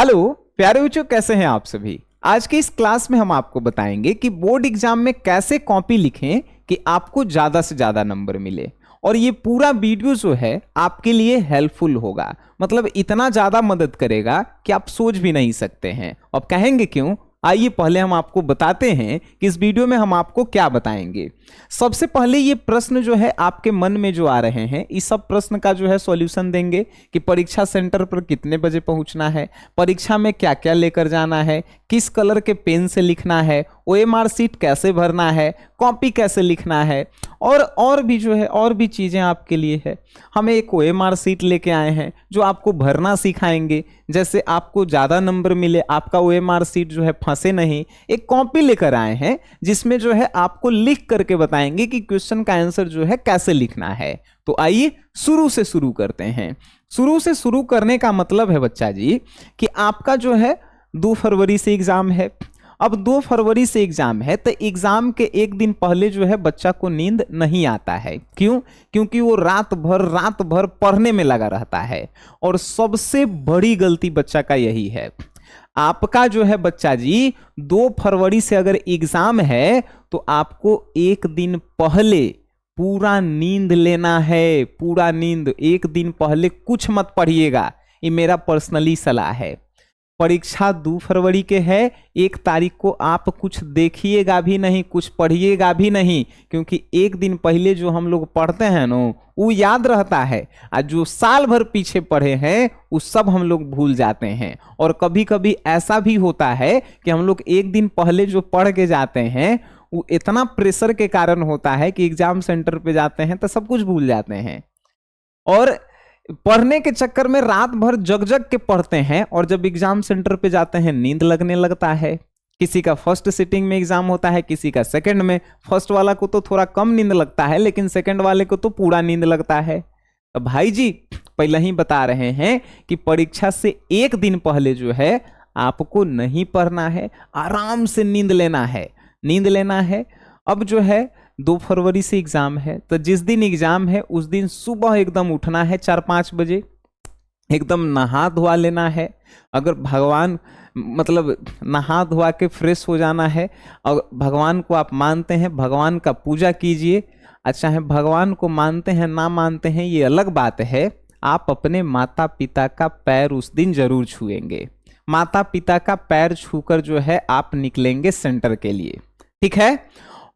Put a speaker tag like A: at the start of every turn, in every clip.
A: Hello प्यारे बच्चों, कैसे हैं आप सभी। आज के इस क्लास में हम आपको बताएंगे कि बोर्ड एग्जाम में कैसे कॉपी लिखें कि आपको ज्यादा से ज्यादा नंबर मिले। और ये पूरा वीडियो जो है आपके लिए हेल्पफुल होगा, मतलब इतना ज्यादा मदद करेगा कि आप सोच भी नहीं सकते हैं। अब कहेंगे क्यों, आइए पहले हम आपको बताते हैं कि इस वीडियो में हम आपको क्या बताएंगे। सबसे पहले ये प्रश्न जो है आपके मन में जो आ रहे हैं, इस सब प्रश्न का जो है सॉल्यूशन देंगे कि परीक्षा सेंटर पर कितने बजे पहुंचना है, परीक्षा में क्या क्या लेकर जाना है, किस कलर के पेन से लिखना है, ओएमआर शीट कैसे भरना है, कॉपी कैसे लिखना है, और भी जो है और भी चीज़ें आपके लिए है। हम एक ओएमआर शीट लेके आए हैं जो आपको भरना सिखाएंगे, जैसे आपको ज़्यादा नंबर मिले, आपका ओएमआर शीट जो है फंसे नहीं। एक कॉपी लेकर आए हैं जिसमें जो है आपको लिख करके बताएंगे कि क्वेश्चन का आंसर जो है कैसे लिखना है। तो आइए शुरू से शुरू करते हैं। शुरू से शुरू करने का मतलब है बच्चा जी कि आपका जो है 2 फरवरी से एग्जाम है। अब 2 फरवरी से एग्जाम है तो एग्जाम के एक दिन पहले जो है बच्चा को नींद नहीं आता है। क्यों? क्योंकि वो रात भर पढ़ने में लगा रहता है। और सबसे बड़ी गलती बच्चा का यही है। आपका जो है बच्चा जी 2 फरवरी से अगर एग्जाम है तो आपको एक दिन पहले पूरा नींद लेना है। पूरा नींद, एक दिन पहले कुछ मत पढ़िएगा, ये मेरा पर्सनली सलाह है। परीक्षा 2 फरवरी के है, 1 तारीख को आप कुछ देखिएगा भी नहीं, कुछ पढ़िएगा भी नहीं, क्योंकि एक दिन पहले जो हम लोग पढ़ते हैं ना वो याद रहता है, और जो साल भर पीछे पढ़े हैं वो सब हम लोग भूल जाते हैं। और कभी कभी ऐसा भी होता है कि हम लोग एक दिन पहले जो पढ़ के जाते हैं वो इतना प्रेशर के कारण होता है कि एग्जाम सेंटर पे जाते हैं तो सब कुछ भूल जाते हैं। और पढ़ने के चक्कर में रात भर जग जग के पढ़ते हैं, और जब एग्जाम सेंटर पे जाते हैं नींद लगने लगता है। किसी का फर्स्ट सिटिंग में एग्जाम होता है, किसी का सेकंड में। फर्स्ट वाला को तो थोड़ा कम नींद लगता है, लेकिन सेकंड वाले को तो पूरा नींद लगता है। तो भाई जी पहले ही बता रहे हैं कि परीक्षा से एक दिन पहले जो है आपको नहीं पढ़ना है, आराम से नींद लेना है। अब जो है 2 फरवरी से एग्जाम है, तो जिस दिन एग्जाम है उस दिन सुबह एकदम उठना है 4-5 बजे, एकदम नहा धोआ लेना है। अगर भगवान मतलब नहा धोआ के फ्रेश हो जाना है, और भगवान को आप मानते हैं, भगवान का पूजा कीजिए। अच्छा है, भगवान को मानते हैं ना मानते हैं ये अलग बात है। आप अपने माता पिता का पैर उस दिन जरूर छुएंगे। माता पिता का पैर छूकर जो है आप निकलेंगे सेंटर के लिए, ठीक है।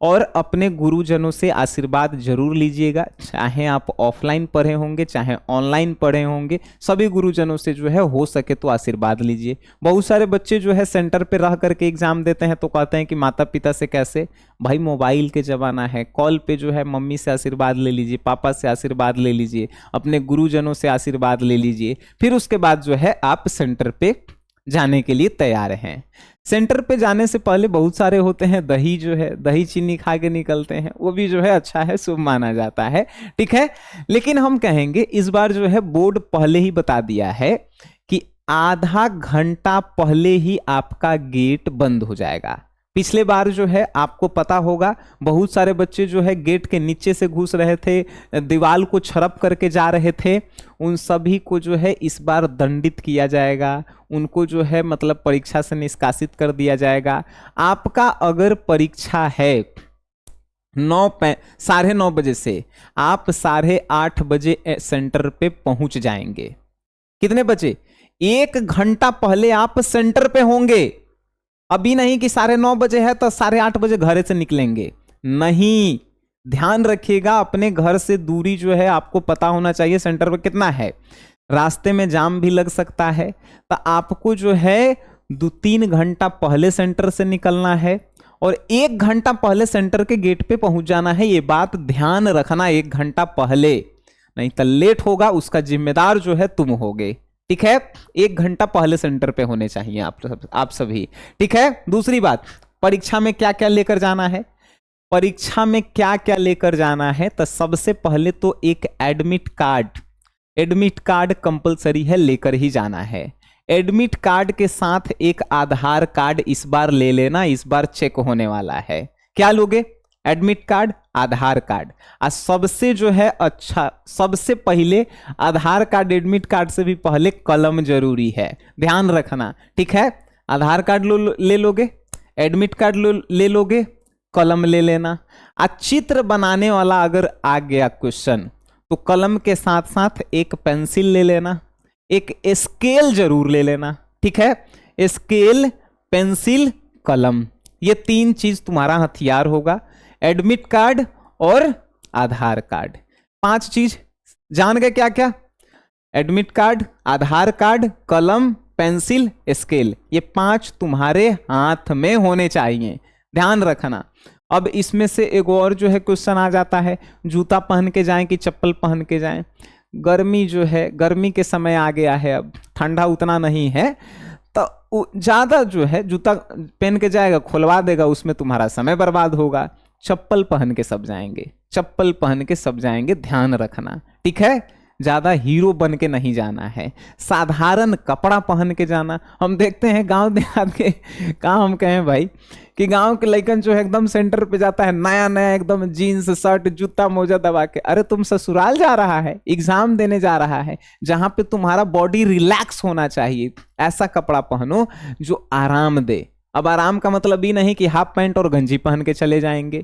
A: और अपने गुरुजनों से आशीर्वाद जरूर लीजिएगा, चाहे आप ऑफलाइन पढ़े होंगे चाहे ऑनलाइन पढ़े होंगे, सभी गुरुजनों से जो है हो सके तो आशीर्वाद लीजिए। बहुत सारे बच्चे जो है सेंटर पे रह करके एग्जाम देते हैं तो कहते हैं कि माता पिता से कैसे। भाई मोबाइल के ज़माना है, कॉल पे जो है मम्मी से आशीर्वाद ले लीजिए, पापा से आशीर्वाद ले लीजिए, अपने गुरुजनों से आशीर्वाद ले लीजिए। फिर उसके बाद जो है आप सेंटर पे जाने के लिए तैयार हैं। सेंटर पे जाने से पहले बहुत सारे होते हैं, दही जो है दही चीनी खा के निकलते हैं, वो भी जो है अच्छा है, शुभ माना जाता है, ठीक है। लेकिन हम कहेंगे इस बार जो है बोर्ड पहले ही बता दिया है कि आधा घंटा पहले ही आपका गेट बंद हो जाएगा। पिछले बार जो है आपको पता होगा बहुत सारे बच्चे जो है गेट के नीचे से घुस रहे थे, दीवार को छरप करके जा रहे थे, उन सभी को जो है इस बार दंडित किया जाएगा। उनको जो है मतलब परीक्षा से निष्कासित कर दिया जाएगा। आपका अगर परीक्षा है 9:30 बजे से, आप 8:30 बजे सेंटर पे पहुंच जाएंगे। कितने बजे? 1 घंटा पहले आप सेंटर पे होंगे। अभी नहीं कि 9:30 बजे है तो 8:30 बजे घर से निकलेंगे, नहीं। ध्यान रखिएगा, अपने घर से दूरी जो है आपको पता होना चाहिए सेंटर पर कितना है। रास्ते में जाम भी लग सकता है, तो आपको जो है 2-3 घंटा पहले सेंटर से निकलना है, और 1 घंटा पहले सेंटर के गेट पे पहुंच जाना है। ये बात ध्यान रखना, 1 घंटा पहले, नहीं तो लेट होगा उसका जिम्मेदार जो है तुम होगे, ठीक है। 1 घंटा पहले सेंटर पे होने चाहिए आप सभी, ठीक है। दूसरी बात, परीक्षा में क्या क्या लेकर जाना है। परीक्षा में क्या क्या लेकर जाना है, तो सबसे पहले तो एक एडमिट कार्ड कंपलसरी है, लेकर ही जाना है। एडमिट कार्ड के साथ एक आधार कार्ड इस बार ले लेना, इस बार चेक होने वाला है। क्या लोगे? एडमिट कार्ड, आधार कार्ड। आज सबसे जो है अच्छा, सबसे पहले आधार कार्ड एडमिट कार्ड से भी पहले कलम जरूरी है, ध्यान रखना, ठीक है। आधार कार्ड ले लोगे, एडमिट कार्ड ले लोगे, कलम ले लेना। आज चित्र बनाने वाला अगर आ गया क्वेश्चन तो कलम के साथ साथ एक पेंसिल ले लेना, एक स्केल जरूर ले लेना, ठीक है। स्केल, पेंसिल, कलम, ये 3 चीज तुम्हारा हथियार होगा। एडमिट कार्ड और आधार कार्ड, 5 चीज जान गए क्या क्या? एडमिट कार्ड, आधार कार्ड, कलम, पेंसिल, स्केल, ये 5 तुम्हारे हाथ में होने चाहिए, ध्यान रखना। अब इसमें से एक और जो है क्वेश्चन आ जाता है, जूता पहन के जाएं कि चप्पल पहन के जाएं। गर्मी जो है, गर्मी के समय आ गया है, अब ठंडा उतना नहीं है, तो ज्यादा जो है जूता पहन के जाएगा, खुलवा देगा, उसमें तुम्हारा समय बर्बाद होगा। चप्पल पहन के सब जाएंगे, चप्पल पहन के सब जाएंगे, ध्यान रखना, ठीक है। ज्यादा हीरो बन के नहीं जाना है, साधारण कपड़ा पहन के जाना। हम देखते हैं गांव देहात के, कहाँ हम कहें भाई कि गांव के लड़कन जो है एकदम सेंटर पे जाता है नया नया एकदम जीन्स शर्ट जूता मोजा दबा के। अरे तुम ससुराल जा रहा है, एग्जाम देने जा रहा है, जहां पे तुम्हारा बॉडी रिलैक्स होना चाहिए, ऐसा कपड़ा पहनो जो आराम दे। अब आराम का मतलब ये नहीं कि हाफ पैंट और गंजी पहन के चले जाएंगे,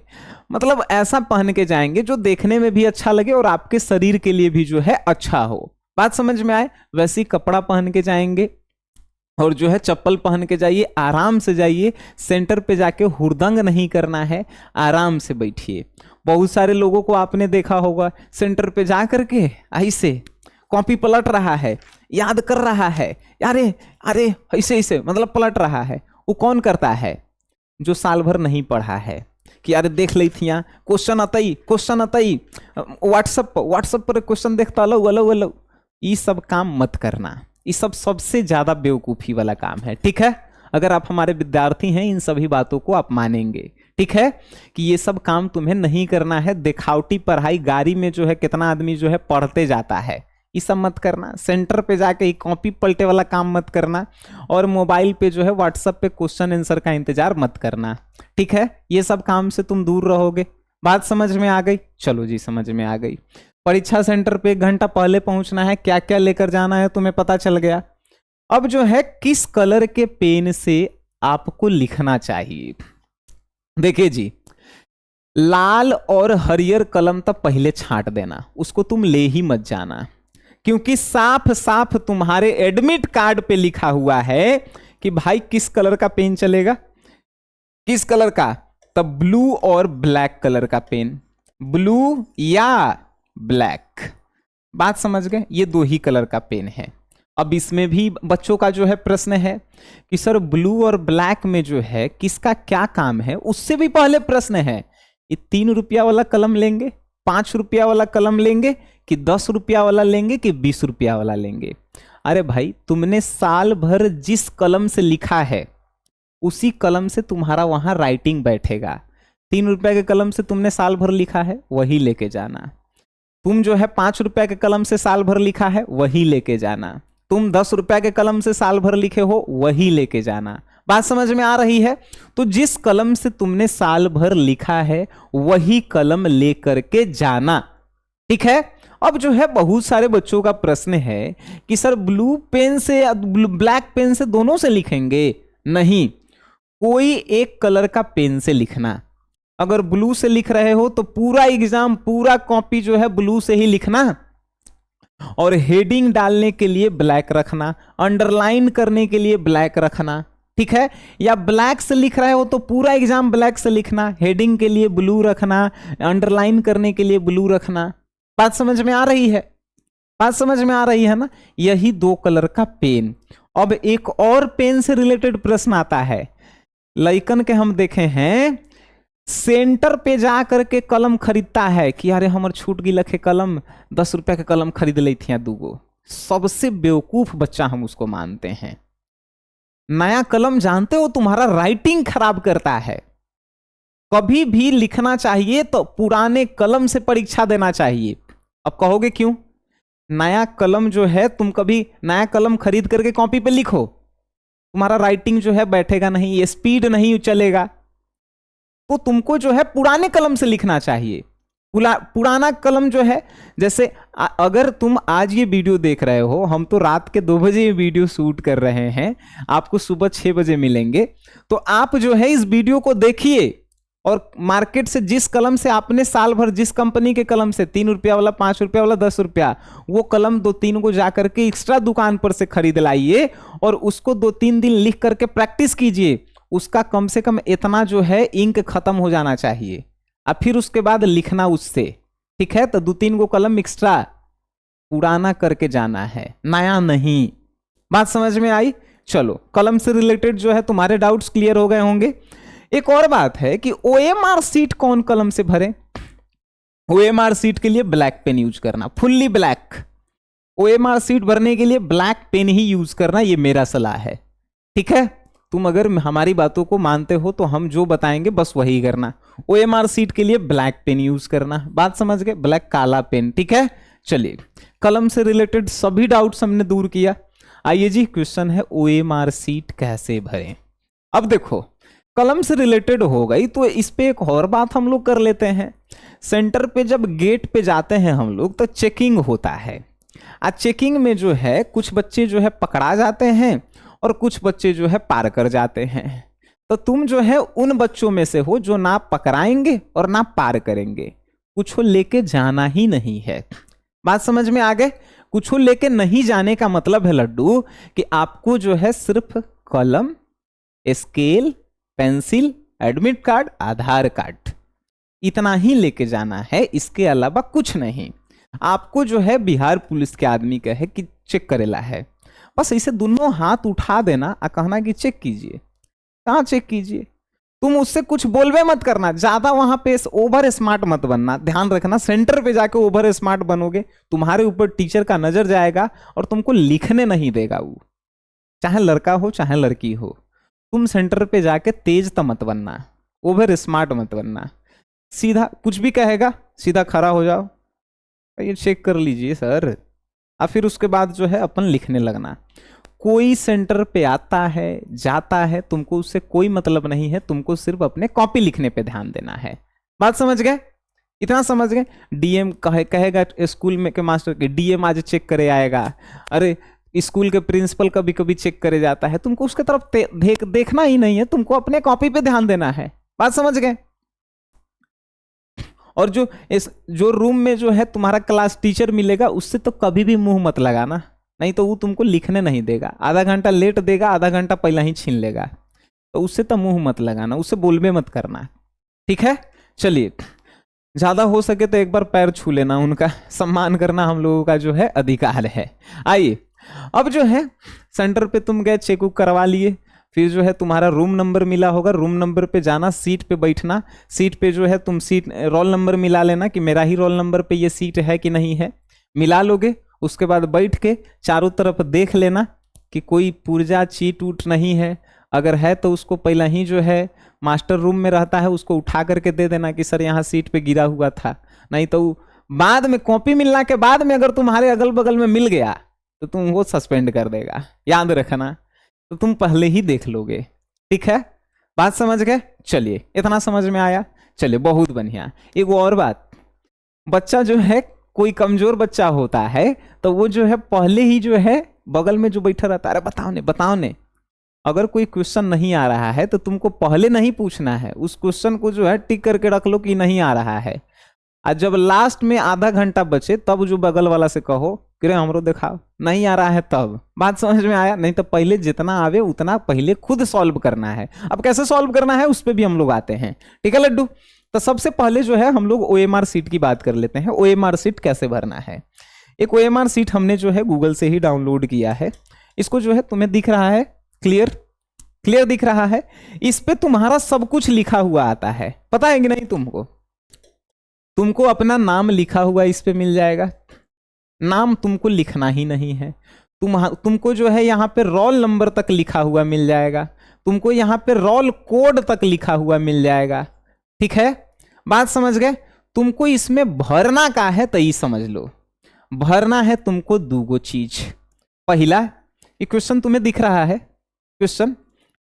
A: मतलब ऐसा पहन के जाएंगे जो देखने में भी अच्छा लगे और आपके शरीर के लिए भी जो है अच्छा हो। बात समझ में आए? वैसे ही कपड़ा पहन के जाएंगे और जो है चप्पल पहन के जाइए, आराम से जाइए, सेंटर पे जाके हुड़दंग नहीं करना है, आराम से बैठिए। बहुत सारे लोगों को आपने देखा होगा सेंटर पे जा करके ऐसे कॉपी पलट रहा है, याद कर रहा है, अरे अरे ऐसे ऐसे मतलब पलट रहा है। वो कौन करता है? जो साल भर नहीं पढ़ा है कि अरे देख ली थी क्वेश्चन अतई व्हाट्सएप पर क्वेश्चन देखता लो वलो वलो। ये सब काम मत करना, ये सब सबसे ज्यादा बेवकूफी वाला काम है, ठीक है। अगर आप हमारे विद्यार्थी हैं, इन सभी बातों को आप मानेंगे, ठीक है, कि ये सब काम तुम्हें नहीं करना है। दिखावटी पढ़ाई, गाड़ी में जो है कितना आदमी जो है पढ़ते जाता है, ये सब मत करना। सेंटर पे जाके कॉपी पलटे वाला काम मत करना, और मोबाइल पे जो है व्हाट्सएप पे क्वेश्चन आंसर का इंतजार मत करना, ठीक है। ये सब काम से तुम दूर रहोगे। बात समझ में आ गई? चलो जी, समझ में आ गई। परीक्षा सेंटर पे 1 घंटा पहले पहुंचना है, क्या क्या लेकर जाना है तुम्हें पता चल गया। अब जो है किस कलर के पेन से आपको लिखना चाहिए। देखिए जी, लाल और हरियर कलम तो पहले छांट देना, उसको तुम ले ही मत जाना, क्योंकि साफ साफ तुम्हारे एडमिट कार्ड पे लिखा हुआ है कि भाई किस कलर का पेन चलेगा, किस कलर का, तब ब्लू और ब्लैक कलर का पेन, ब्लू या ब्लैक। बात समझ गए? ये 2 ही कलर का पेन है। अब इसमें भी बच्चों का जो है प्रश्न है कि सर ब्लू और ब्लैक में जो है किसका क्या काम है, उससे भी पहले प्रश्न है, ये 3 रुपया वाला कलम लेंगे, 5 रुपया वाला कलम लेंगे, कि 10 रुपया वाला लेंगे, कि 20 रुपया वाला लेंगे। अरे भाई, तुमने साल भर जिस कलम से लिखा है उसी कलम से तुम्हारा वहां राइटिंग बैठेगा। 3 रुपया के कलम से तुमने साल भर लिखा है, वही लेके जाना। तुम जो है 5 रुपया के कलम से साल भर लिखा है, वही लेके जाना। तुम 10 रुपया के कलम से साल भर लिखे हो, वही लेके जाना। बात समझ में आ रही है? तो जिस कलम से तुमने साल भर लिखा है वही कलम लेकर के जाना, ठीक है। अब जो है बहुत सारे बच्चों का प्रश्न है कि सर ब्लू पेन से या ब्लैक पेन से दोनों से लिखेंगे? नहीं, कोई एक कलर का पेन से लिखना। अगर ब्लू से लिख रहे हो तो पूरा एग्जाम, पूरा कॉपी जो है ब्लू से ही लिखना, और हेडिंग डालने के लिए ब्लैक रखना, अंडरलाइन करने के लिए ब्लैक रखना, ठीक है। या ब्लैक से लिख रहे हो तो पूरा एग्जाम ब्लैक से लिखना, हेडिंग के लिए ब्लू रखना, अंडरलाइन करने के लिए ब्लू रखना। बात समझ में आ रही है? बात समझ में आ रही है ना? यही 2 कलर का पेन। अब एक और पेन से रिलेटेड प्रश्न आता है, लइकन के हम देखे हैं सेंटर पे जा करके कलम खरीदता है कि अरे हमर छूट गई लखे कलम, 10 रुपया के कलम खरीद ली थी 2 गो। सबसे बेवकूफ बच्चा हम उसको मानते हैं। नया कलम जानते हो तुम्हारा राइटिंग खराब करता है। कभी भी लिखना चाहिए तो पुराने कलम से परीक्षा देना चाहिए। अब कहोगे क्यों? नया कलम जो है, तुम कभी नया कलम खरीद करके कॉपी पे लिखो, तुम्हारा राइटिंग जो है बैठेगा नहीं, ये स्पीड नहीं चलेगा। तो तुमको जो है पुराने कलम से लिखना चाहिए। पुराना कलम जो है, जैसे अगर तुम आज ये वीडियो देख रहे हो, हम तो रात के 2 बजे ये वीडियो शूट कर रहे हैं, आपको सुबह 6 बजे मिलेंगे, तो आप जो है इस वीडियो को देखिए और मार्केट से जिस कलम से आपने साल भर, जिस कंपनी के कलम से 3 रुपया वाला, 5 रुपया वाला, 10 रुपया, वो कलम 2-3 को जा करके एक्स्ट्रा दुकान पर से खरीद लाइए और उसको 2-3 दिन लिख करके प्रैक्टिस कीजिए। उसका कम से कम इतना जो है इंक खत्म हो जाना चाहिए, अब फिर उसके बाद लिखना उससे, ठीक है। तो 2-3 को कलम एक्स्ट्रा पुराना करके जाना है, नया नहीं। बात समझ में आई? चलो, कलम से रिलेटेड जो है तुम्हारे डाउट्स क्लियर हो गए होंगे। एक और बात है कि ओएमआर सीट कौन कलम से भरे? ओएमआर सीट के लिए ब्लैक पेन यूज करना, फुल्ली ब्लैक। ओएमआर सीट भरने के लिए ब्लैक पेन ही यूज करना, ये मेरा सलाह है, ठीक है। तुम अगर हमारी बातों को मानते हो तो हम जो बताएंगे बस वही करना। ओएमआर सीट के लिए ब्लैक पेन यूज करना, बात समझ गए? ब्लैक, काला पेन, ठीक है। चलिए, कलम से रिलेटेड सभी डाउट्स हमने दूर किया। आइए जी, क्वेश्चन है ओएमआर सीट कैसे भरें। अब देखो, कलम से रिलेटेड हो गई, तो इस पे एक और बात हम लोग कर लेते हैं। सेंटर पे जब गेट पे जाते हैं हम लोग तो चेकिंग होता है। आज चेकिंग में जो है कुछ बच्चे जो है पकड़ा जाते हैं और कुछ बच्चे जो है पार कर जाते हैं। तो तुम जो है उन बच्चों में से हो जो ना पकड़ाएंगे और ना पार करेंगे। कुछ लेके जाना ही नहीं है, बात समझ में आ गए? कुछ लेके नहीं जाने का मतलब है लड्डू कि आपको जो है सिर्फ कलम, स्केल, पेंसिल, एडमिट कार्ड, आधार कार्ड, इतना ही लेके जाना है, इसके अलावा कुछ नहीं। आपको जो है बिहार पुलिस के आदमी कहे कि चेक करेला है, बस इसे दोनों हाथ उठा देना और कहना कि चेक कीजिए। कहाँ चेक कीजिए? तुम उससे कुछ बोलवे मत करना, ज्यादा वहां पे ओवर स्मार्ट मत बनना। ध्यान रखना, सेंटर पे जाके ओवर स्मार्ट बनोगे, तुम्हारे ऊपर टीचर का नजर जाएगा और तुमको लिखने नहीं देगा वो, चाहे लड़का हो चाहे लड़की हो। तुम सेंटर पे जाके तेज तो मत बनना, ओवर स्मार्ट मत बनना। सीधा कुछ भी कहेगा सीधा खड़ा हो जाओ, ये चेक कर लीजिए सर, और फिर उसके बाद जो है अपन लिखने लगना। कोई सेंटर पे आता है जाता है, तुमको उससे कोई मतलब नहीं है, तुमको सिर्फ अपने कॉपी लिखने पे ध्यान देना है। बात समझ गए? इतना समझ गए? डीएम कहेगा स्कूल में के मास्टर के, डीएम आज चेक करे आएगा, अरे स्कूल के प्रिंसिपल कभी कभी चेक करे जाता है, तुमको उसके तरफ देखना ही नहीं है, तुमको अपने कॉपी पे ध्यान देना है। बात समझ गए? और जो रूम में जो है तुम्हारा क्लास टीचर मिलेगा, उससे तो कभी भी मुंह मत लगाना, नहीं तो वो तुमको लिखने नहीं देगा। आधा घंटा लेट देगा, आधा घंटा पहले ही छीन लेगा, तो उससे तो मुंह मत लगाना, उससे बोलबे मत करना, ठीक है। चलिए, ज्यादा हो सके तो एक बार पैर छू लेना, उनका सम्मान करना हम लोगों का जो है अधिकार है। आइए, अब जो है सेंटर पे तुम गए, चेक करवा लिए, फिर जो है तुम्हारा रूम नंबर मिला होगा, रूम नंबर पे जाना, सीट पे बैठना, सीट पे जो है तुम सीट रोल नंबर मिला लेना कि मेरा ही रोल नंबर पे ये सीट है कि नहीं है, मिला लोगे। उसके बाद बैठ के चारों तरफ देख लेना कि कोई पुर्जा चीट उट नहीं है, अगर है तो उसको पहले ही जो है मास्टर रूम में रहता है उसको उठा करके दे देना कि सर यहाँ सीट पे गिरा हुआ था, नहीं तो बाद में कॉपी मिलने के बाद में अगर तुम्हारे अगल बगल में मिल गया तो तुम वो सस्पेंड कर देगा, याद रखना। तो तुम पहले ही देख लोगे, ठीक है। बात समझ गए? चलिए, इतना समझ में आया? चलिए, बहुत बढ़िया। एक और बात, बच्चा जो है कोई कमजोर बच्चा होता है तो वो जो है पहले ही जो है बगल में जो बैठा रहता है, अरे बताओ ने, अगर कोई क्वेश्चन नहीं आ रहा है तो तुमको पहले नहीं पूछना है, उस क्वेश्चन को जो है टिक करके रख लो कि नहीं आ रहा है, और जब लास्ट में आधा घंटा बचे तब जो बगल वाला से कहो कि हमरो दिखाओ, नहीं आ रहा है तब। बात समझ में आया? नहीं तो पहले जितना आवे उतना पहले खुद सॉल्व करना है। अब कैसे सॉल्व करना है उस पर भी हम लोग आते हैं, ठीक है लड्डू। तो सबसे पहले जो है हम लोग ओएमआर सीट की बात कर लेते हैं। ओएमआर सीट कैसे भरना है? एक ओएमआर सीट हमने जो है गूगल से ही डाउनलोड किया है, इसको जो है तुम्हें दिख रहा है, क्लियर दिख रहा है, इस पे तुम्हारा सब कुछ लिखा हुआ आता है, पता है कि नहीं तुमको अपना नाम लिखा हुआ इस पे मिल जाएगा। नाम तुमको लिखना ही नहीं है, तुमको जो है यहाँ पे रोल नंबर तक लिखा हुआ मिल जाएगा, तुमको यहाँ पे रोल कोड तक लिखा हुआ मिल जाएगा, ठीक है। बात समझ गए? तुमको इसमें भरना का है तो ये समझ लो, भरना है तुमको 2 चीज। पहला, ये क्वेश्चन तुम्हें दिख रहा है, क्वेश्चन,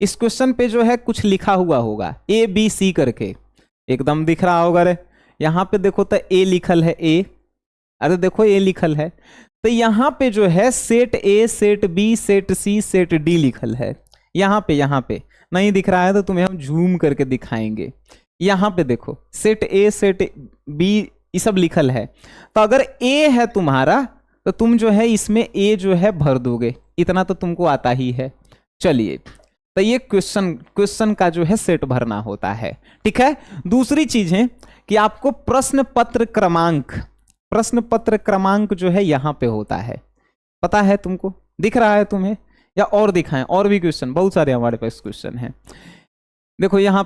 A: इस क्वेश्चन पे जो है कुछ लिखा हुआ होगा A B C करके, एकदम दिख रहा होगा रे। यहाँ पे देखो तो ए लिखल है, ए, अरे देखो ए लिखल है। तो यहाँ पे जो है set A, set B, set C, set D लिखल है। यहाँ पे नहीं दिख रहा है तो तुम्हें हम जूम करके दिखाएंगे। यहाँ पे देखो सेट ए, सेट बी, ये सब लिखल है। तो अगर ए है तुम्हारा तो तुम जो है इसमें ए जो है भर दोगे, इतना तो तुमको आता ही है। चलिए, तो ये क्वेश्चन का जो है सेट भरना होता है, ठीक है। दूसरी चीज है कि आपको प्रश्न पत्र क्रमांक जो है यहां पे होता है, पता है तुमको, दिख रहा है तुम्हें, या और दिखाएं? और भी क्वेश्चन बहुत सारे हमारे पास क्वेश्चन हैं। देखो यहाँ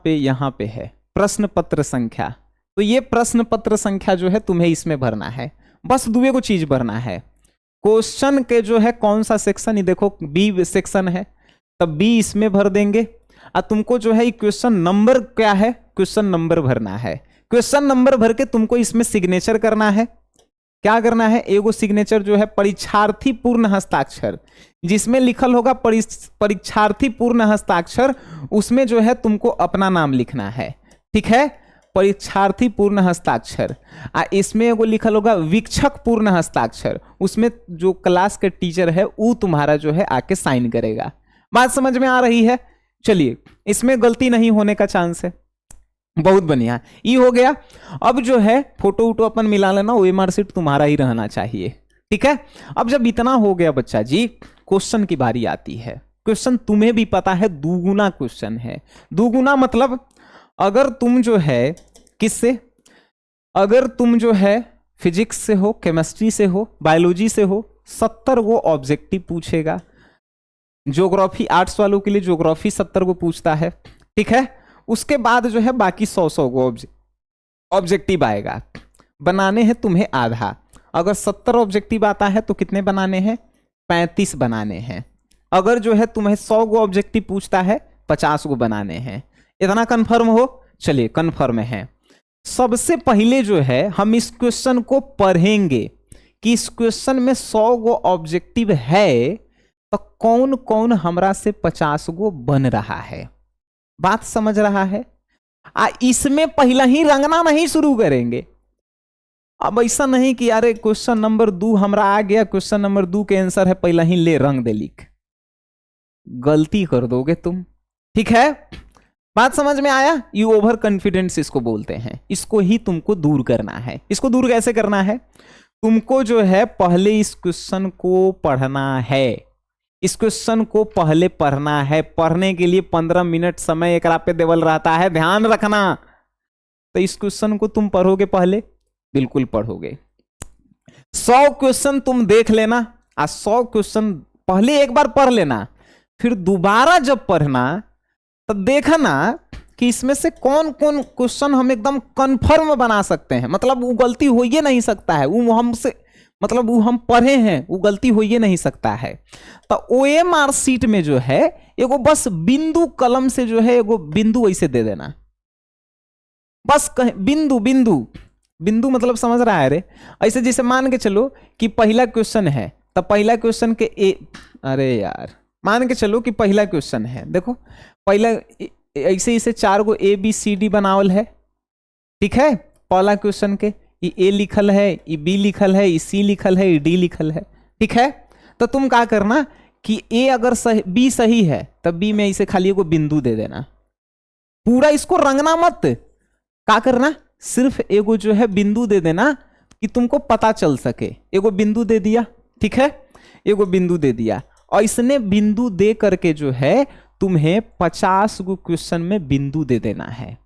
A: पे है प्रश्न पत्र संख्या। तो ये प्रश्न पत्र संख्या जो है तुम्हें इसमें भरना है, बस दुए को चीज भरना है। क्वेश्चन के जो है कौन सा सेक्शन, ये देखो बी सेक्शन है, तब बी इसमें भर देंगे। और तुमको जो है क्वेश्चन नंबर क्या है, क्वेश्चन नंबर भरना है। क्वेश्चन नंबर भर के तुमको इसमें सिग्नेचर करना है। क्या करना है? एगो सिग्नेचर जो है परीक्षार्थी पूर्ण हस्ताक्षर, जिसमें लिखल होगा परीक्षार्थी पूर्ण हस्ताक्षर, उसमें जो है तुमको अपना नाम लिखना है, ठीक है। परीक्षार्थी पूर्ण हस्ताक्षर। इसमें एगो लिखल होगा वीक्षक पूर्ण हस्ताक्षर, उसमें जो क्लास के टीचर है वो तुम्हारा जो है आके साइन करेगा। बात समझ में आ रही है? चलिए, इसमें गलती नहीं होने का चांस है। बहुत बढ़िया, ये हो गया। अब जो है फोटो वोटो अपन मिला लेना, ओएमआर शीट तुम्हारा ही रहना चाहिए, ठीक है। अब जब इतना हो गया बच्चा जी, क्वेश्चन की बारी आती है। क्वेश्चन तुम्हें भी पता है दुगुना क्वेश्चन है। दुगुना मतलब अगर तुम जो है किससे, अगर तुम जो है फिजिक्स से हो, केमिस्ट्री से हो, बायोलॉजी से हो, 70 गो ऑब्जेक्टिव पूछेगा। ज्योग्राफी आर्ट्स वालों के लिए ज्योग्राफी 70 गो पूछता है, ठीक है। उसके बाद जो है बाकी 100 गो ऑब्जेक्टिव आएगा। बनाने हैं तुम्हें आधा। अगर 70 ऑब्जेक्टिव आता है तो कितने बनाने हैं? 35 बनाने हैं। अगर जो है तुम्हें 100 गो ऑब्जेक्टिव पूछता है, 50 गो बनाने हैं। इतना कंफर्म हो? चलिए, कंफर्म है। सबसे पहले जो है हम इस क्वेश्चन को पढ़ेंगे कि इस क्वेश्चन में 100 गो ऑब्जेक्टिव है तो कौन कौन हमरा से 50 गो बन रहा है। बात समझ रहा है? इसमें पहला ही रंगना नहीं शुरू करेंगे। अब ऐसा नहीं कि अरे क्वेश्चन नंबर 2 हमरा आ गया, क्वेश्चन नंबर 2 के आंसर है, पहला ही ले रंग दे लिख। गलती कर दोगे तुम, ठीक है। बात समझ में आया? ये ओवर कॉन्फिडेंस इसको बोलते हैं। इसको ही तुमको दूर करना है। इसको दूर कैसे करना है? तुमको जो है पहले इस क्वेश्चन को पढ़ना है। इस क्वेश्चन को पहले पढ़ना है। पढ़ने के लिए 15 मिनट समय एक पे देवल रहता है, ध्यान रखना। तो इस क्वेश्चन को तुम पढ़ोगे पहले, बिल्कुल पढ़ोगे। 100 क्वेश्चन तुम देख लेना, 100 क्वेश्चन पहले एक बार पढ़ लेना, फिर दोबारा जब पढ़ना तो देखना कि इसमें से कौन कौन क्वेश्चन हम एकदम कंफर्म बना सकते हैं। मतलब वो गलती हो ही नहीं सकता है, वो हमसे, मतलब वो हम पढ़े हैं, वो गलती हो ही नहीं सकता है। तो ओएमआर शीट में जो है एगो बस बिंदु कलम से जो है एगो बिंदु ऐसे दे देना, बस बिंदु बिंदु बिंदु, मतलब समझ रहा है रे? ऐसे जैसे मान के चलो कि पहला क्वेश्चन है, तो पहला क्वेश्चन के अरे यार, मान के चलो कि पहला क्वेश्चन है, देखो पहला ऐसे इसे 4 गो ABCD बनावल है, ठीक है। पहला क्वेश्चन के ये ए लिखल है, ये बी लिखल है, ये सी लिखल है, ये डी लिखल है, ठीक है। तो तुम क्या करना कि ए अगर सही, बी सही है, तब बी में इसे खाली एगो बिंदु दे देना। पूरा इसको रंगना मत, क्या करना, सिर्फ एगो जो है बिंदु दे देना कि तुमको पता चल सके। एगो बिंदु दे दिया, ठीक है, एगो बिंदु दे दिया। और इसने बिंदु दे करके जो है तुम्हें 50 गो क्वेश्चन में बिंदु दे देना है,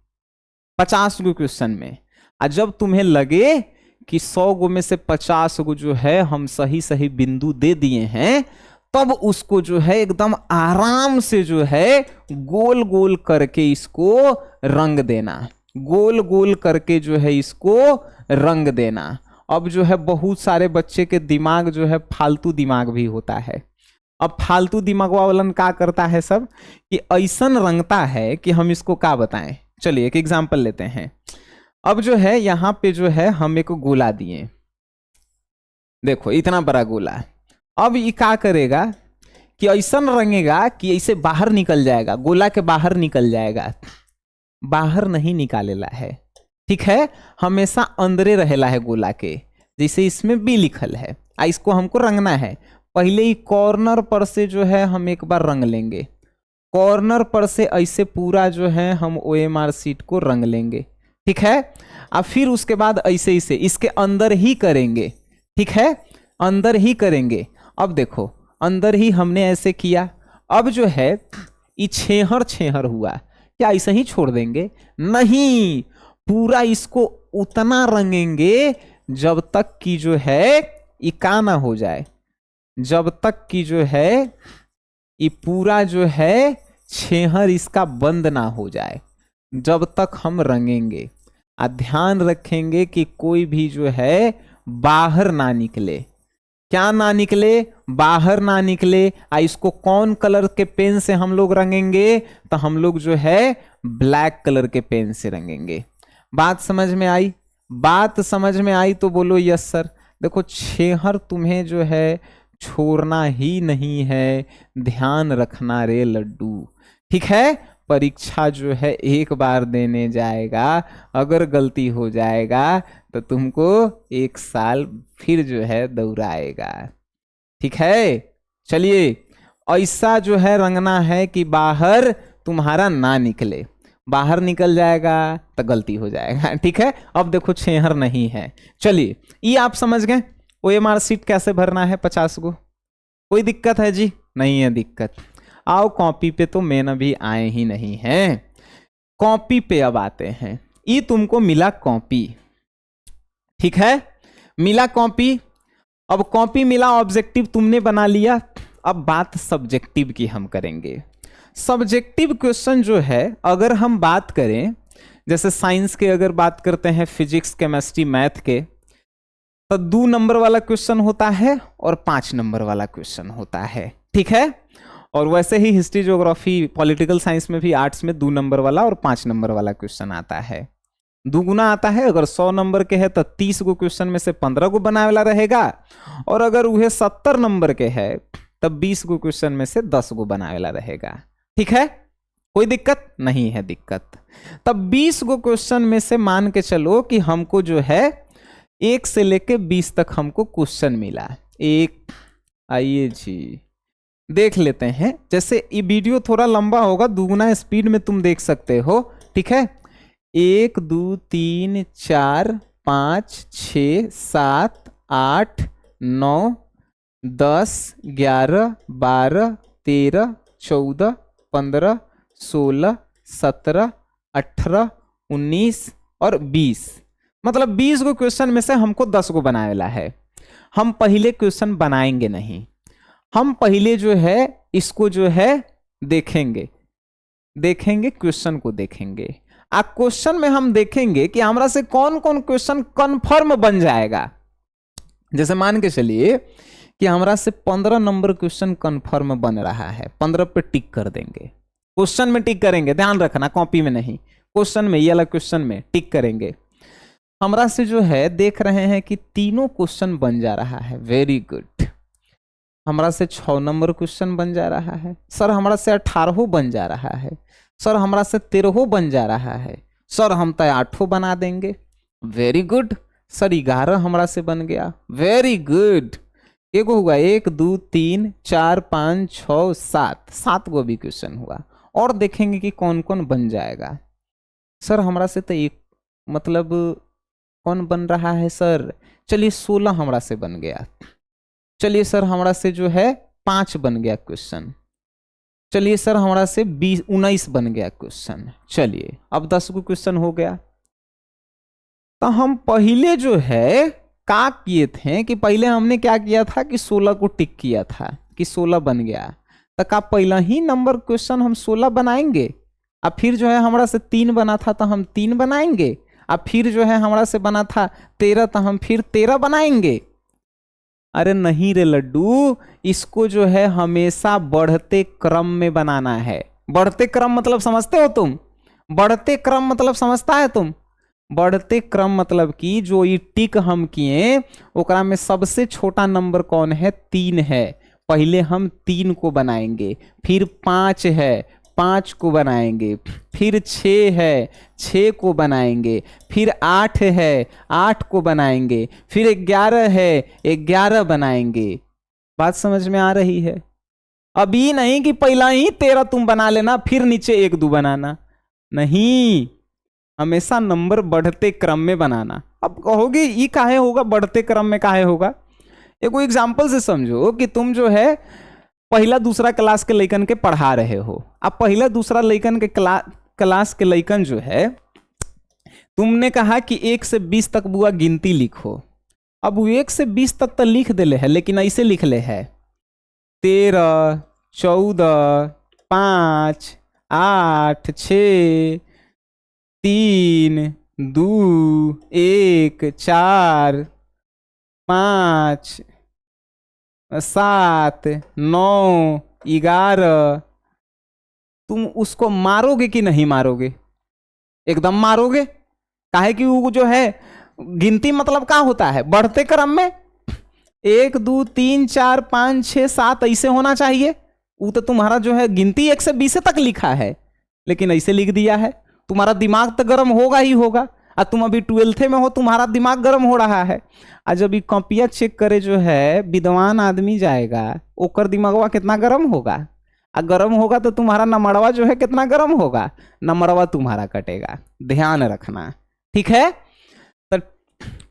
A: 50 गो क्वेश्चन में। और जब तुम्हें लगे कि 100 गो में से 50 गो जो है हम सही सही बिंदु दे दिए हैं, तब उसको जो है एकदम आराम से जो है गोल गोल करके इसको रंग देना, गोल गोल करके जो है इसको रंग देना। अब जो है बहुत सारे बच्चे के दिमाग जो है फालतू दिमाग भी होता है। अब फालतू दिमाग वालन क्या करता है सब कि ऐसन रंगता है कि हम इसको क्या बताएं। चलिए एक एग्जांपल लेते हैं। अब जो है यहां पे जो है हम एक गोला दिए, देखो इतना बड़ा गोला। अब ये क्या करेगा कि ऐसा रंगेगा कि ऐसे बाहर निकल जाएगा, गोला के बाहर निकल जाएगा। बाहर नहीं निकालेला है, ठीक है, हमेशा अंदरे रहेला है गोला के, जैसे इसमें बी लिखल है। इसको हमको रंगना है। पहले ही कॉर्नर पर से जो है हम एक बार रंग लेंगे, कॉर्नर पर से ऐसे पूरा जो है हम OMR शीट को रंग लेंगे, ठीक है। अब फिर उसके बाद ऐसे ऐसे इसके अंदर ही करेंगे, ठीक है, अंदर ही करेंगे। अब देखो अंदर ही हमने ऐसे किया। अब जो है ये छेहर छेहर हुआ, क्या ऐसे ही छोड़ देंगे? नहीं, पूरा इसको उतना रंगेंगे जब तक कि जो है इका ना हो जाए, जब तक कि जो है ये पूरा जो है छेहर इसका बंद ना हो जाए, जब तक हम रंगेंगे। ध्यान रखेंगे कि कोई भी जो है बाहर ना निकले। क्या ना निकले? बाहर ना निकले। इसको कौन कलर के पेन से हम लोग रंगेंगे? तो हम लोग जो है ब्लैक कलर के पेन से रंगेंगे। बात समझ में आई? बात समझ में आई तो बोलो यस सर। देखो छेहर तुम्हें जो है छोड़ना ही नहीं है, ध्यान रखना रे लड्डू, ठीक है। परीक्षा जो है एक बार देने जाएगा, अगर गलती हो जाएगा तो तुमको 1 साल फिर जो है दौड़ाएगा, ठीक है। चलिए ऐसा जो है रंगना है कि बाहर तुम्हारा ना निकले, बाहर निकल जाएगा तो गलती हो जाएगा, ठीक है। अब देखो छेहर नहीं है। चलिए ये आप समझ गए OMR शीट कैसे भरना है 50 को। कोई दिक्कत है जी? नहीं है दिक्कत। आओ कॉपी पे तो मैंने अभी आए ही नहीं हैं। कॉपी पे अब आते हैं। ये तुमको मिला कॉपी, ठीक है, मिला कॉपी। अब कॉपी मिला, ऑब्जेक्टिव तुमने बना लिया। अब बात सब्जेक्टिव की हम करेंगे। सब्जेक्टिव क्वेश्चन जो है अगर हम बात करें, जैसे साइंस के अगर बात करते हैं, फिजिक्स केमिस्ट्री मैथ के, तो 2 नंबर वाला क्वेश्चन होता है और 5 नंबर वाला क्वेश्चन होता है, ठीक है। और वैसे ही हिस्ट्री ज्योग्राफी पॉलिटिकल साइंस में भी आर्ट्स में 2 नंबर वाला और 5 नंबर वाला क्वेश्चन आता है। दुगुना आता है। अगर 100 नंबर के है तो 30 गो क्वेश्चन में से 15 गो बनावे वाला रहेगा, और अगर वह 70 नंबर के है तब 20 गो क्वेश्चन में से 10 गो बनावे वाला रहेगा, ठीक है। कोई दिक्कत नहीं है दिक्कत। तब 20 गो क्वेश्चन में से मान के चलो कि हमको जो है 1 से लेके 20 तक हमको क्वेश्चन मिला। एक आइए जी देख लेते हैं। जैसे ये वीडियो थोड़ा लंबा होगा, दुगुना स्पीड में तुम देख सकते हो, ठीक है। 1 2 3 4 5 6 7 8 9 10 11 12 13 14 15 16 17 18 19 और 20, मतलब 20 गो क्वेश्चन में से हमको 10 गो बनाने वाला है। हम पहले क्वेश्चन बनाएंगे नहीं, हम पहले जो है इसको जो है देखेंगे क्वेश्चन को देखेंगे। क्वेश्चन में हम देखेंगे कि हमरा से कौन कौन क्वेश्चन कंफर्म बन जाएगा। जैसे मान के चलिए कि हमरा से 15 नंबर क्वेश्चन कंफर्म बन रहा है, 15 पे टिक कर देंगे। क्वेश्चन में टिक करेंगे, ध्यान रखना, कॉपी में नहीं, क्वेश्चन में, ये वाला क्वेश्चन में टिक करेंगे। हमरा से जो है देख रहे हैं कि तीनों क्वेश्चन बन जा रहा है, वेरी गुड। हमरा से 6 नंबर क्वेश्चन बन जा रहा है, सर हमरा से 18 बन जा रहा है, सर हमरा से 13 बन जा रहा है, सर हम तो 8 बना देंगे, वेरी गुड। सर 11 हमरा से बन गया, वेरी गुड। एगो हुआ, 1 2 3 4 5 6 7 गो भी क्वेश्चन हुआ। और देखेंगे कि कौन कौन बन जाएगा। सर हमरा से तो एक, मतलब कौन बन रहा है सर, चलिए 16 हमरा से बन गया। चलिए सर हमरा से जो है 5 बन गया क्वेश्चन। चलिए सर हमरा से 19 बन गया क्वेश्चन। चलिए अब 10 को क्वेश्चन हो गया। तो हम पहले जो है क्या किए थे कि पहले हमने क्या किया था कि 16 को टिक किया था कि 16 बन गया। तो क्या पहला ही नंबर क्वेश्चन हम 16 बनाएंगे, अब फिर जो है हमरा से 3 बना था तो हम 3 बनाएंगे, अब फिर जो है हमरा से बना था 13 तो हम फिर 13 बनाएंगे। अरे नहीं रे लड्डू, इसको जो है हमेशा बढ़ते क्रम में बनाना है। बढ़ते क्रम मतलब समझते हो तुम? बढ़ते क्रम मतलब समझता है तुम? बढ़ते क्रम मतलब कि जो ये टिक हम किए ओकरा में सबसे छोटा नंबर कौन है? 3 है। पहले हम 3 को बनाएंगे, फिर 5 है, 5 को बनाएंगे, फिर 6 है 6 को बनाएंगे, फिर 8 है 8 को बनाएंगे, फिर 11 है 11 बनाएंगे। बात समझ में आ रही है? अभी नहीं कि पहला ही 13 तुम बना लेना फिर नीचे 1 2 बनाना, नहीं, हमेशा नंबर बढ़ते क्रम में बनाना। अब कहोगे ये काहे होगा, बढ़ते क्रम में काहे होगा? एक एग्जाम्पल से समझो कि तुम जो है पहला दूसरा क्लास के लइकन के पढ़ा रहे हो। अब पहला दूसरा लइकन के क्लास के लइकन जो है, तुमने कहा कि 1 से 20 तक बुआ गिनती लिखो। अब वो 1 से 20 तक तो लिख देले है, लेकिन ऐसे लिख ले है 13 14 5 8 6 3 2 1 4 5 7 9 11। तुम उसको मारोगे कि नहीं मारोगे? एकदम मारोगे। काहे कि वो जो है गिनती मतलब क्या होता है, बढ़ते क्रम में 1 2 3 4 5 6 7 ऐसे होना चाहिए। वो तो तुम्हारा जो है गिनती 1 से 20 तक लिखा है, लेकिन ऐसे लिख दिया है। तुम्हारा दिमाग तो गर्म होगा ही होगा। और तुम अभी 12th में हो, तुम्हारा दिमाग गर्म हो रहा है। आज जब ये कॉपिया चेक करे जो है विद्वान आदमी जाएगा, ओकर दिमागवा कितना गर्म होगा। और गर्म होगा तो तुम्हारा नंबरवा जो है कितना गर्म होगा, नंबरवा तुम्हारा कटेगा। ध्यान रखना, ठीक है? तो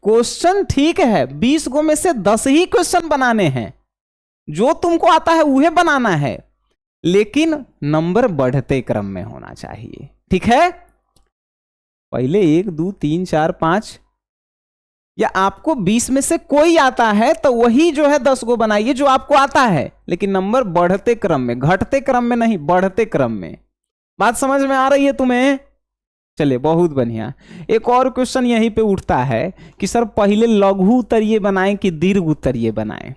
A: क्वेश्चन ठीक है, 20 गो में से 10 ही क्वेश्चन बनाने हैं, जो तुमको आता है वह बनाना है, लेकिन नंबर बढ़ते क्रम में होना चाहिए, ठीक है? पहले 1 2 3 4 5, या आपको 20 में से कोई आता है तो वही जो है 10 गो बनाइए जो आपको आता है, लेकिन नंबर बढ़ते क्रम में, घटते क्रम में नहीं, बढ़ते क्रम में। बात समझ में आ रही है तुम्हें? चलिए बहुत बढ़िया। एक और क्वेश्चन यहीं पे उठता है कि सर पहले लघु उत्तरीय बनाएं कि दीर्घ उत्तरीय बनाएं?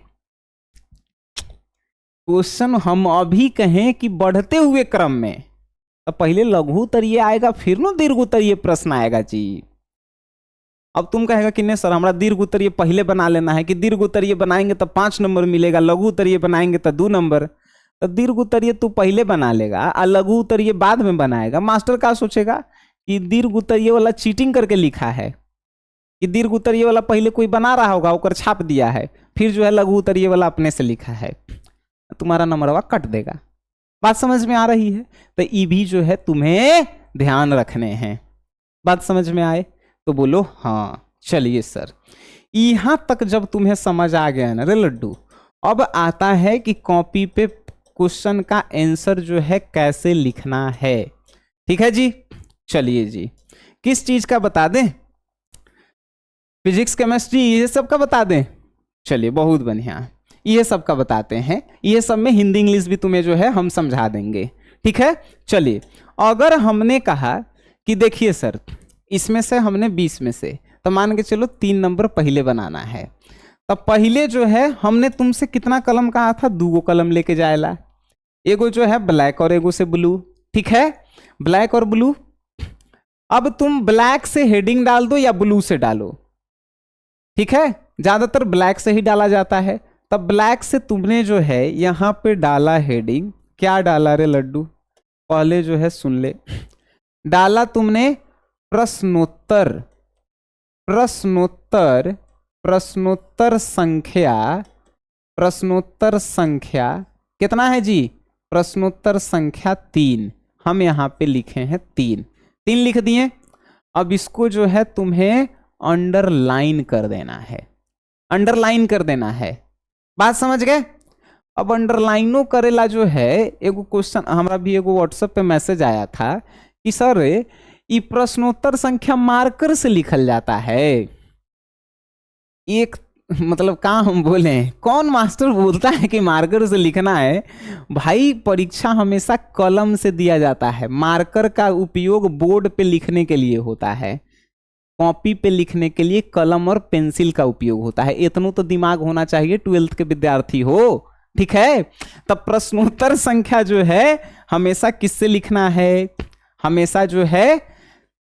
A: क्वेश्चन हम अभी कहें कि बढ़ते हुए क्रम में, तो पहले लघु उत्तरीय आएगा फिर ना दीर्घ उत्तरीय प्रश्न आएगा जी। अब तुम कहेगा कि नहीं सर हमारा दीर्घ उत्तरीय पहले बना लेना है, कि दीर्घ उत्तरीय बनाएंगे तो 5 नंबर मिलेगा, लघु उत्तरीय बनाएंगे तो 2 नंबर। तो दीर्घ उत्तरीय तू पहले बना लेगा और लघु उत्तरीय बाद में बनाएगा। मास्टर क्या सोचेगा कि दीर्घ उत्तरीय वाला चीटिंग करके लिखा है, कि दीर्घ उत्तरीय वाला पहले कोई बना रहा होगा, ओकर छाप दिया है, फिर जो है लघु उत्तरीय वाला अपने से लिखा है, तुम्हारा नंबरवा कट देगा। बात समझ में आ रही है? तो ये भी जो है तुम्हें ध्यान रखने हैं। बात समझ में आए तो बोलो हाँ। चलिए सर, यहां तक जब तुम्हें समझ आ गया ना रे लड्डू, अब आता है कि कॉपी पे क्वेश्चन का आंसर जो है कैसे लिखना है। ठीक है जी? चलिए जी, किस चीज का बता दें? फिजिक्स केमिस्ट्री ये सब का बता दें? चलिए बहुत बढ़िया, ये सब का बताते हैं। ये सब में हिंदी इंग्लिश भी तुम्हें जो है हम समझा देंगे, ठीक है? चलिए, अगर हमने कहा कि देखिए सर इसमें से हमने 20 में से, तो मान के चलो 3 नंबर पहले बनाना है, तो पहले जो है हमने तुमसे कितना कलम कहा था? 2 गो कलम लेके जाएला, एगो जो है ब्लैक और एगो से ब्लू, ठीक है? ब्लैक और ब्लू। अब तुम ब्लैक से हेडिंग डाल दो या ब्लू से डालो, ठीक है? ज्यादातर ब्लैक से ही डाला जाता है। तब ब्लैक से तुमने जो है यहां पे डाला हेडिंग, क्या डाला रे लड्डू? पहले जो है सुन ले, डाला तुमने प्रश्नोत्तर, प्रश्नोत्तर, प्रश्नोत्तर संख्या, प्रश्नोत्तर संख्या कितना है जी? प्रश्नोत्तर संख्या 3। हम यहां पे लिखे हैं 3 लिख दिए। अब इसको जो है तुम्हें अंडरलाइन कर देना है, अंडरलाइन कर देना है। बात समझ गए? अब अंडरलाइनो करेला जो है, एगो क्वेश्चन हमारा भी एगो व्हाट्सएप पे मैसेज आया था कि सर ये प्रश्नोत्तर संख्या मार्कर से लिखल जाता है। एक मतलब क्या हम बोले, कौन मास्टर बोलता है कि मार्कर से लिखना है? भाई परीक्षा हमेशा कलम से दिया जाता है, मार्कर का उपयोग बोर्ड पे लिखने के लिए होता है, कॉपी पे लिखने के लिए कलम और पेंसिल का उपयोग होता है। इतना तो दिमाग होना चाहिए, 12th के विद्यार्थी हो, ठीक है? तब प्रश्नोत्तर संख्या जो है हमेशा किससे लिखना है? हमेशा जो है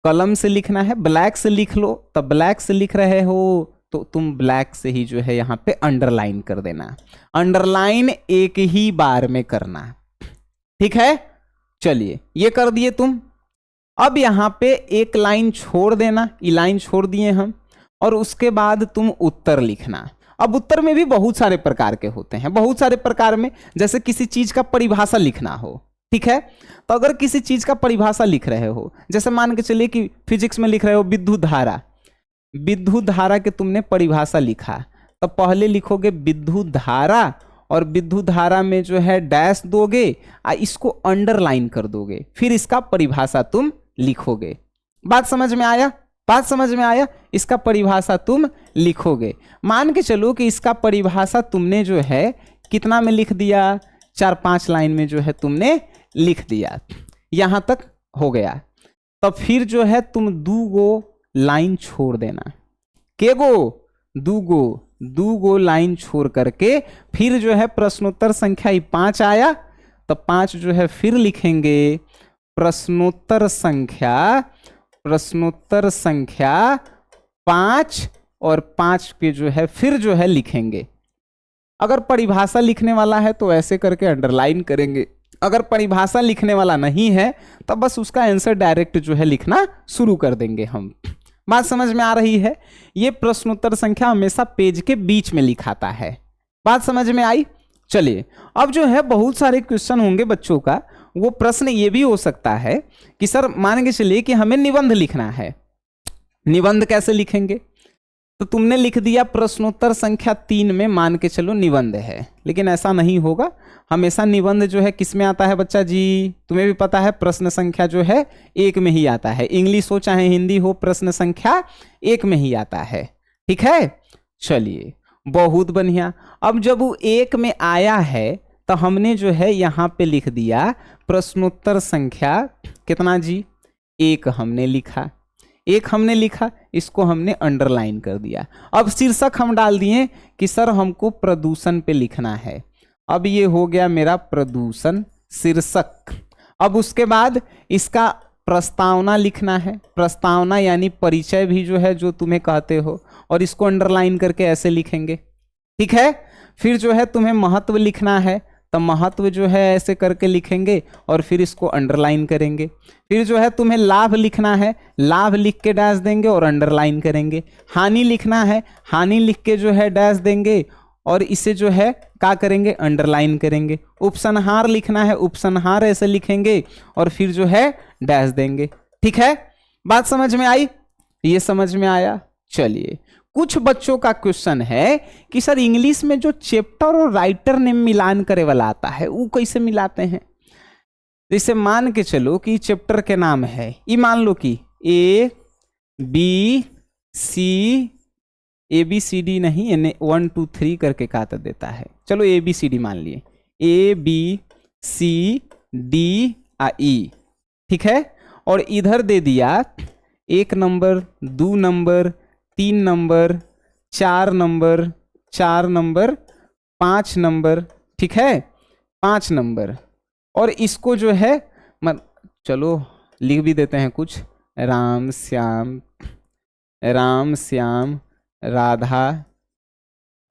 A: कलम से लिखना है। ब्लैक से लिख लो, तब ब्लैक से लिख रहे हो तो तुम ब्लैक से ही जो है यहां पे अंडरलाइन कर देना। अंडरलाइन एक ही बार में करना, ठीक है? चलिए ये कर दिए तुम। अब यहां पे एक लाइन छोड़ देना, ये लाइन छोड़ दिए हम, और उसके बाद तुम उत्तर लिखना। अब उत्तर में भी बहुत सारे प्रकार के होते हैं, बहुत सारे प्रकार में, जैसे किसी चीज का परिभाषा लिखना हो, ठीक है, तो अगर किसी चीज का परिभाषा लिख रहे हो, जैसे मान के चलिए कि फिजिक्स में लिख रहे हो विद्युत धारा, विद्युत धारा के तुमने परिभाषा लिखा, तो पहले लिखोगे विद्युत धारा, और विद्युत धारा में जो है डैश दोगे, इसको अंडरलाइन कर दोगे, फिर इसका परिभाषा तुम लिखोगे। बात समझ में आया? बात समझ में आया? इसका परिभाषा तुम लिखोगे। मान के चलो कि इसका परिभाषा तुमने जो है कितना में लिख दिया, 4-5 लाइन में जो है तुमने लिख दिया, यहां तक हो गया। तो फिर जो है तुम 2 लाइन छोड़ देना, केगो 2 लाइन छोड़ करके फिर जो है प्रश्नोत्तर संख्या 5 आया, तो 5 जो है फिर लिखेंगे प्रश्नोत्तर संख्या 5, और 5 पे जो है फिर जो है लिखेंगे। अगर परिभाषा लिखने वाला है तो ऐसे करके अंडरलाइन करेंगे, अगर परिभाषा लिखने वाला नहीं है तो बस उसका आंसर डायरेक्ट जो है लिखना शुरू कर देंगे हम। बात समझ में आ रही है? ये प्रश्नोत्तर संख्या हमेशा पेज के बीच में लिखाता है। बात समझ में आई? चलिए अब जो है बहुत सारे क्वेश्चन होंगे बच्चों का, वो प्रश्न ये भी हो सकता है कि सर मान के चलिए कि हमें निबंध लिखना है, निबंध कैसे लिखेंगे? तो तुमने लिख दिया प्रश्नोत्तर संख्या 3 में मान के चलो निबंध है, लेकिन ऐसा नहीं होगा। हमेशा निबंध जो है किस में आता है बच्चा जी? तुम्हें भी पता है प्रश्न संख्या जो है 1 में ही आता है, इंग्लिश हो चाहे हिंदी हो, प्रश्न संख्या 1 में ही आता है, ठीक है। चलिए बहुत बढ़िया। अब जब वो 1 में आया है तो हमने जो है यहाँ पे लिख दिया प्रश्नोत्तर संख्या कितना जी? 1 हमने लिखा, 1 हमने लिखा, इसको हमने अंडरलाइन कर दिया। अब शीर्षक हम डाल दिए कि सर हमको प्रदूषण पे लिखना है। अब ये हो गया मेरा प्रदूषण शीर्षक। अब उसके बाद इसका प्रस्तावना लिखना है, प्रस्तावना यानी परिचय भी जो है जो तुम्हें कहते हो, और इसको अंडरलाइन करके ऐसे लिखेंगे, ठीक है। फिर जो है तुम्हें महत्व लिखना है, तो महत्व जो है ऐसे करके लिखेंगे और फिर इसको अंडरलाइन करेंगे। फिर जो है तुम्हें लाभ लिखना है, लाभ लिख के डैश देंगे और अंडरलाइन करेंगे। हानि लिखना है, हानि लिख के जो है डैश देंगे और इसे जो है क्या करेंगे? अंडरलाइन करेंगे। उपसंहार लिखना है, उपसंहार ऐसे लिखेंगे और फिर जो है डैश देंगे, ठीक है। बात समझ में आई? ये समझ में आया? चलिए कुछ बच्चों का क्वेश्चन है कि सर इंग्लिश में जो चैप्टर और राइटर नेम मिलान करे वाला आता है वो कैसे मिलाते हैं? जैसे मान के चलो कि चैप्टर के नाम है, ये मान लो कि ABCD नहीं, यानी 1 2 3 करके काट देता है। चलो ABCD मान लिए, ABCDE, ठीक है। और इधर दे दिया 1 number, 2 number, 3 number, 4 number, 4 number, 5 number, ठीक है, 5 नंबर। और इसको जो है चलो लिख भी देते हैं कुछ, राम श्याम राधा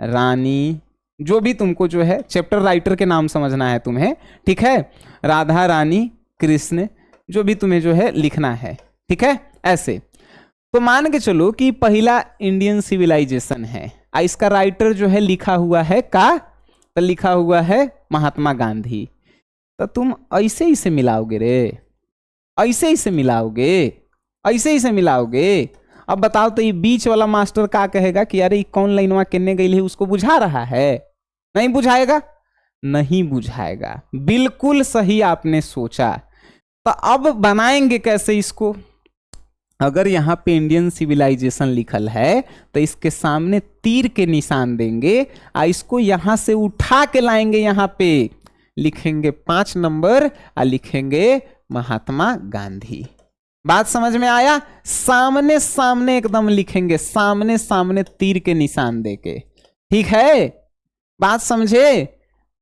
A: रानी, जो भी तुमको जो है चैप्टर राइटर के नाम समझना है तुम्हें, ठीक है, राधा रानी कृष्ण, जो भी तुम्हें जो है लिखना है, ठीक है। ऐसे तो मान के चलो कि पहला इंडियन सिविलाइजेशन है, इसका राइटर जो है लिखा हुआ है तो लिखा हुआ है महात्मा गांधी। तो तुम ऐसे ही से मिलाओगे रे, ऐसे ही से मिलाओगे। अब बताओ तो ये बीच वाला मास्टर क्या कहेगा कि अरे कौन लाइनवा किन्ने गई है, उसको बुझा रहा है? नहीं बुझाएगा, नहीं बुझाएगा। बिल्कुल सही आपने सोचा। तो अब बनाएंगे कैसे इसको? अगर यहाँ पे इंडियन सिविलाइजेशन लिखल है तो इसके सामने तीर के निशान देंगे, इसको यहां से उठा के लाएंगे, यहाँ पे लिखेंगे 5 नंबर और लिखेंगे महात्मा गांधी। बात समझ में आया? सामने सामने एकदम लिखेंगे, सामने सामने तीर के निशान देके, ठीक है। बात समझे?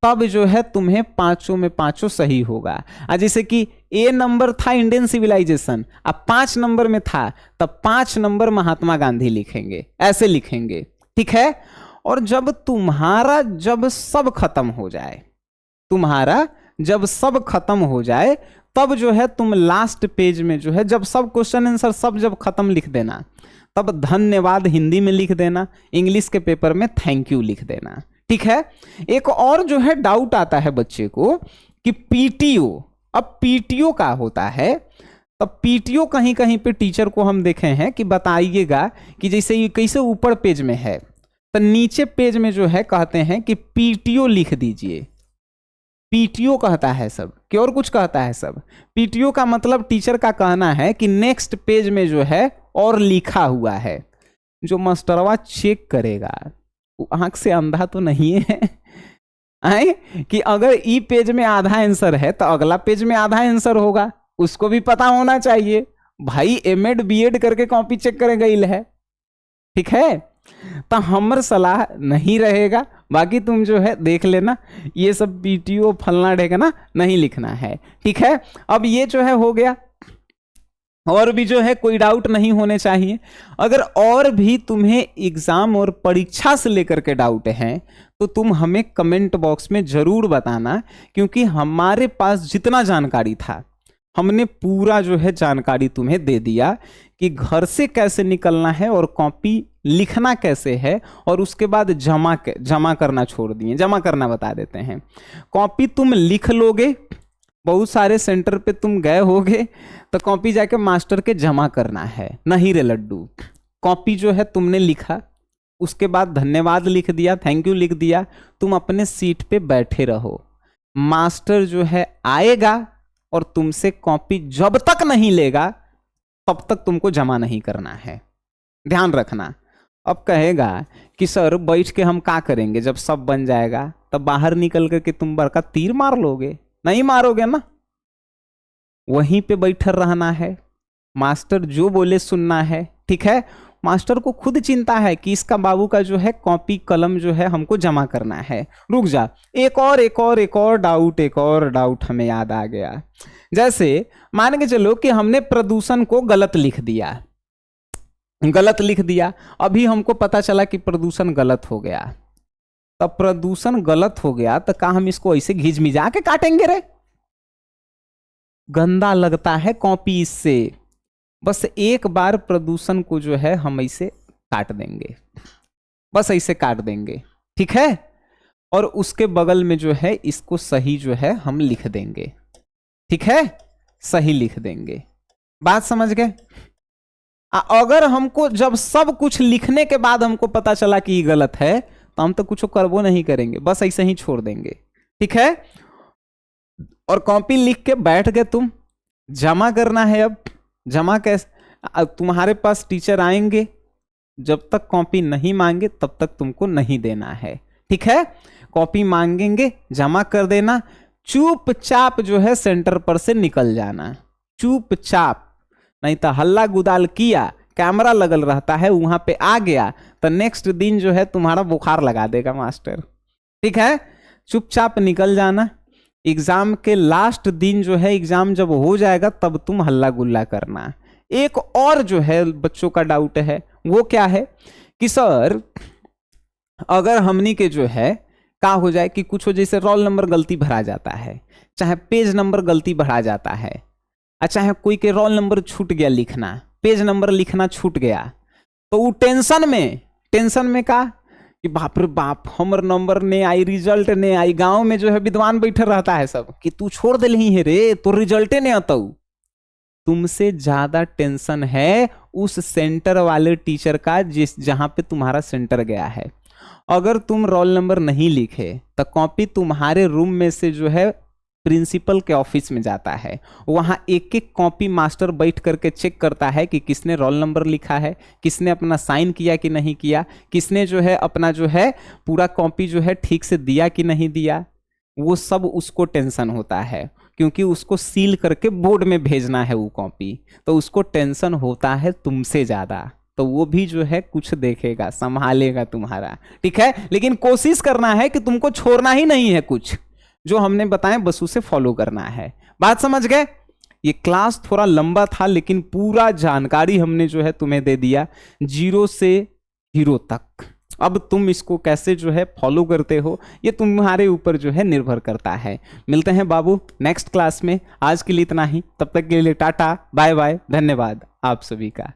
A: तब जो है तुम्हें 5 में 5 सही होगा। जैसे कि A नंबर था इंडियन सिविलाइजेशन, अब 5 नंबर में था, तब 5 नंबर महात्मा गांधी लिखेंगे, ऐसे लिखेंगे, ठीक है। और जब सब खत्म हो जाए, तुम्हारा जब सब खत्म हो जाए तब जो है तुम लास्ट पेज में जो है जब सब क्वेश्चन आंसर सब जब खत्म लिख देना, तब धन्यवाद हिंदी में लिख देना, इंग्लिश के पेपर में थैंक यू लिख देना। ठीक है। एक और जो है डाउट आता है बच्चे को कि पीटीओ, अब पीटीओ का होता है, तब पीटीओ कहीं कहीं पे टीचर को हम देखे हैं कि बताइएगा कि जैसे ये कैसे ऊपर पेज में है तो नीचे पेज में जो है कहते हैं कि पीटीओ लिख दीजिए। पीटीओ कहता है सब कि और कुछ कहता है सब। पीटीओ का मतलब टीचर का कहना है कि नेक्स्ट पेज में जो है और लिखा हुआ है। जो मास्टरवा चेक करेगा वो आंख से अंधा तो नहीं है आए कि अगर ई पेज में आधा आंसर है तो अगला पेज में आधा आंसर होगा, उसको भी पता होना चाहिए। भाई एमएड बीएड करके कॉपी चेक करे गई है। ठीक है, तो हमर सलाह नहीं रहेगा, बाकी तुम जो है देख लेना, ये सब पीटीओ फलना ढेकना नहीं लिखना है। ठीक है, अब ये जो है हो गया, और भी जो है कोई डाउट नहीं होने चाहिए। अगर और भी तुम्हें एग्जाम और परीक्षा से लेकर के डाउट हैं तो तुम हमें कमेंट बॉक्स में जरूर बताना, क्योंकि हमारे पास जितना जानकारी था हमने पूरा जो है जानकारी तुम्हें दे दिया कि घर से कैसे निकलना है और कॉपी लिखना कैसे है, और उसके बाद जमा करना छोड़ दिए, जमा करना बता देते हैं। कॉपी तुम लिख लोगे, बहुत सारे सेंटर पे तुम गए होगे, तो कॉपी जाके मास्टर के जमा करना है। नहीं रे लड्डू, कॉपी जो है तुमने लिखा, उसके बाद धन्यवाद लिख दिया, थैंक यू लिख दिया, तुम अपने सीट पे बैठे रहो। मास्टर जो है आएगा और तुमसे कॉपी जब तक नहीं लेगा तब तक तुमको जमा नहीं करना है, ध्यान रखना। अब कहेगा कि सर बैठ के हम क्या करेंगे, जब सब बन जाएगा तब बाहर निकल करके तुम बड़का तीर मार लोगे, नहीं मारोगे ना, वहीं पे बैठे रहना है, मास्टर जो बोले सुनना है। ठीक है, मास्टर को खुद चिंता है कि इसका बाबू का जो है कॉपी कलम जो है हमको जमा करना है। रुक जा, एक और डाउट हमें याद आ गया। जैसे मान के चलो कि हमने प्रदूषण को गलत लिख दिया, अभी हमको पता चला कि प्रदूषण गलत हो गया। तब प्रदूषण गलत हो गया तो क्या हम इसको ऐसे घिजमिजा के काटेंगे रे? गंदा लगता है कॉपी इससे। बस एक बार प्रदूषण को जो है हम ऐसे काट देंगे, बस ऐसे काट देंगे। ठीक है, और उसके बगल में जो है इसको सही जो है हम लिख देंगे। ठीक है, सही लिख देंगे। बात समझ गए? अगर हमको जब सब कुछ लिखने के बाद हमको पता चला कि ये गलत है तो हम तो कुछ करबो नहीं करेंगे, बस ऐसे ही छोड़ देंगे। ठीक है, और कॉपी लिख के बैठ गए तुम, जमा करना है। अब जमा कैसे? तुम्हारे पास टीचर आएंगे, जब तक कॉपी नहीं मांगे तब तक तुमको नहीं देना है। ठीक है, कॉपी मांगेंगे जमा कर देना, चुपचाप जो है सेंटर पर से निकल जाना, चुपचाप। नहीं तो हल्ला गुदाल किया, कैमरा लगल रहता है, वहां पे आ गया तो नेक्स्ट दिन जो है तुम्हारा बुखार लगा देगा मास्टर। ठीक है, चुपचाप निकल जाना। एग्जाम के लास्ट दिन जो है, एग्जाम जब हो जाएगा तब तुम हल्ला गुल्ला करना। एक और जो है बच्चों का डाउट है, वो क्या है कि सर अगर हमनी के जो है क्या हो जाए कि कुछ हो, जैसे रोल नंबर गलती भरा जाता है, चाहे पेज नंबर गलती भरा जाता है, चाहे कोई के रोल नंबर छूट गया लिखना, पेज नंबर लिखना छूट गया, तो वो टेंशन में का कि बाप रे बाप हमर नंबर ने आई, रिजल्ट ने आई। गांव में जो है विद्वान बैठे रहता है सब कि तू छोड़ दे ही है रे, तो रिजल्टे ने आता। तुमसे ज्यादा टेंशन है उस सेंटर वाले टीचर का जहां पे तुम्हारा सेंटर गया है। अगर तुम रोल नंबर नहीं लिखे तो कॉपी तुम्हारे रूम में से जो है प्रिंसिपल के ऑफिस में जाता है, वहां एक एक कॉपी मास्टर बैठ करके चेक करता है कि किसने रोल नंबर लिखा है, किसने अपना साइन किया कि नहीं किया, किसने जो है अपना जो है पूरा कॉपी जो है ठीक से दिया कि नहीं दिया। वो सब उसको टेंशन होता है, क्योंकि उसको सील करके बोर्ड में भेजना है वो कॉपी, तो उसको टेंशन होता है तुमसे ज्यादा। तो वो भी जो है कुछ देखेगा, संभालेगा तुम्हारा। ठीक है, लेकिन कोशिश करना है कि तुमको छोड़ना ही नहीं है, कुछ जो हमने बताया बस उसे फॉलो करना है। बात समझ गए? ये क्लास थोड़ा लंबा था, लेकिन पूरा जानकारी हमने जो है तुम्हें दे दिया, 0 से हीरो तक अब तुम इसको कैसे जो है फॉलो करते हो, ये तुम्हारे ऊपर जो है निर्भर करता है। मिलते हैं बाबू नेक्स्ट क्लास में, आज के लिए इतना ही। तब तक के लिए टाटा बाय बाय, धन्यवाद आप सभी का।